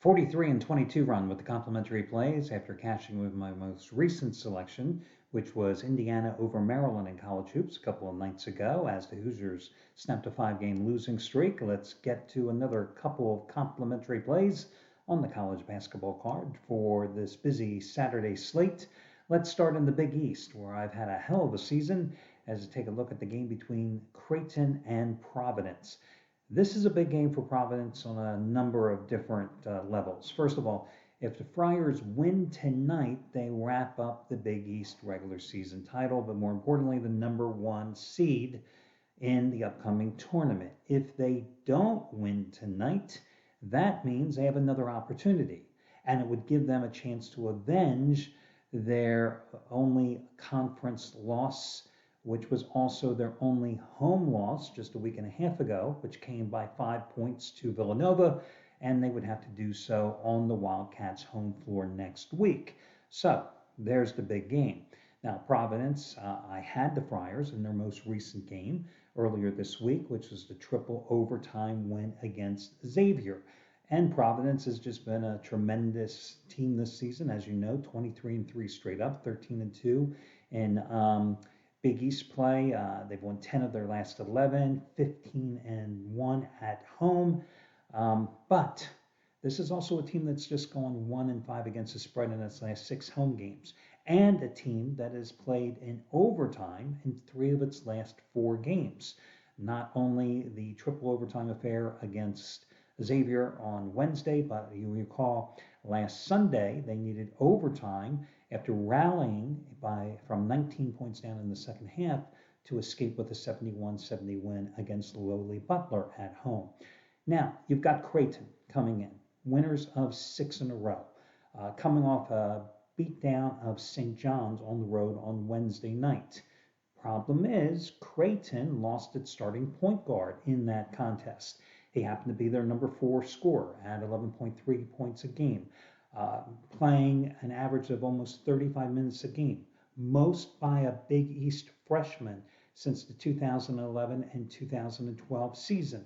43 and 22 run with the complimentary plays after cashing with my most recent selection, which was Indiana over Maryland in college hoops a couple of nights ago as the Hoosiers snapped a 5-game losing streak. Let's get to another couple of complimentary plays on the college basketball card for this busy Saturday slate. Let's start in the Big East, where I've had a hell of a season, as I take a look at the game between Creighton and Providence. This is a big game for Providence on a number of different levels. First of all, if the Friars win tonight, they wrap up the Big East regular season title, but more importantly, the #1 seed in the upcoming tournament. If they don't win tonight, that means they have another opportunity, and it would give them a chance to avenge their only conference loss, which was also their only home loss just a week and a half ago, which came by 5 points to Villanova, and they would have to do so on the Wildcats' home floor next week. So there's the big game. Now, Providence, I had the Friars in their most recent game earlier this week, which was the triple overtime win against Xavier. And Providence has just been a tremendous team this season, as you know, 23 and 3 straight up, 13 and 2 in Big East play. They've won 10 of their last 11, 15 and 1 at home. But this is also a team that's just gone 1 and 5 against the spread in its last 6 home games, and a team that has played in overtime in 3 of its last 4 games. Not only the triple overtime affair against Xavier on Wednesday, but you recall last Sunday they needed overtime after rallying from 19 points down in the second half to escape with a 71-70 win against lowly Butler at home. Now, you've got Creighton coming in, winners of 6 in a row, coming off a beatdown of St. John's on the road on Wednesday night. Problem is, Creighton lost its starting point guard in that contest. He happened to be their #4 scorer at 11.3 points a game, playing an average of almost 35 minutes a game, most by a Big East freshman since the 2011 and 2012 season.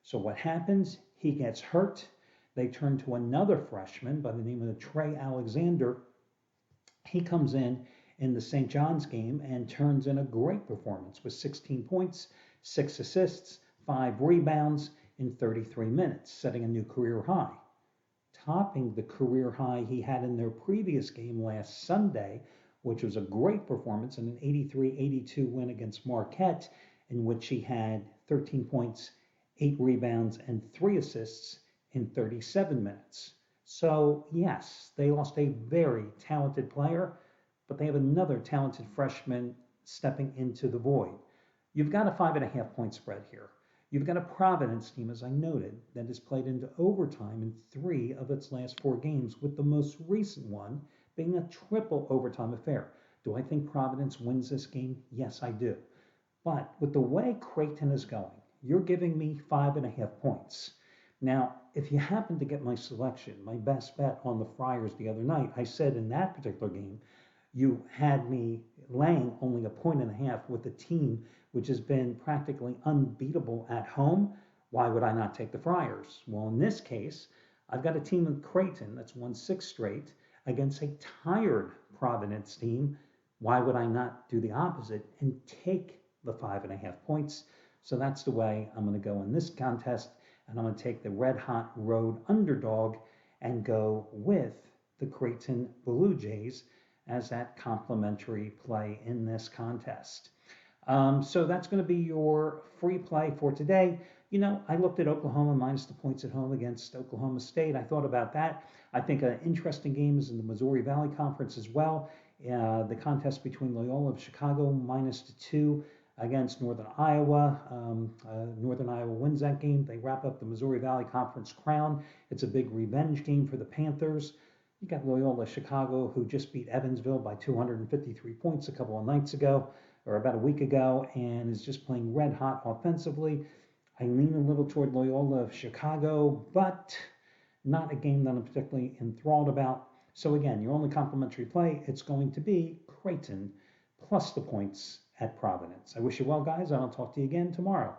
So what happens? He gets hurt. They turn to another freshman by the name of Trey Alexander. He comes in the St. John's game and turns in a great performance with 16 points, 6 assists, 5 rebounds in 33 minutes, setting a new career high. Topping the career high he had in their previous game last Sunday, which was a great performance in an 83-82 win against Marquette, in which he had 13 points, 8 rebounds, and 3 assists in 37 minutes. So yes, they lost a very talented player, but they have another talented freshman stepping into the void. You've got a 5.5 point spread here. You've got a Providence team, as I noted, that has played into overtime in 3 of its last 4 games, with the most recent one being a triple overtime affair. Do I think Providence wins this game? Yes, I do. But with the way Creighton is going, you're giving me 5.5 points. Now, if you happen to get my selection, my best bet on the Friars the other night, I said in that particular game, you had me laying only 1.5 points with a team which has been practically unbeatable at home. Why would I not take the Friars? Well, in this case, I've got a team in Creighton that's won 6 straight against a tired Providence team. Why would I not do the opposite and take the 5.5 points? So that's the way I'm going to go in this contest, and I'm going to take the red-hot road underdog and go with the Creighton Blue Jays as that complimentary play in this contest. So that's going to be your free play for today. You know, I looked at Oklahoma minus the points at home against Oklahoma State. I thought about that. I think an interesting game is in the Missouri Valley Conference as well. The contest between Loyola of Chicago minus the 2 against Northern Iowa. Northern Iowa wins that game. They wrap up the Missouri Valley Conference crown. It's a big revenge game for the Panthers. You got Loyola Chicago, who just beat Evansville by 253 points a couple of nights ago, or about a week ago, and is just playing red hot offensively. I lean a little toward Loyola of Chicago, but not a game that I'm particularly enthralled about. So again, your only complimentary play, it's going to be Creighton plus the points at Providence. I wish you well, guys, and I'll talk to you again tomorrow.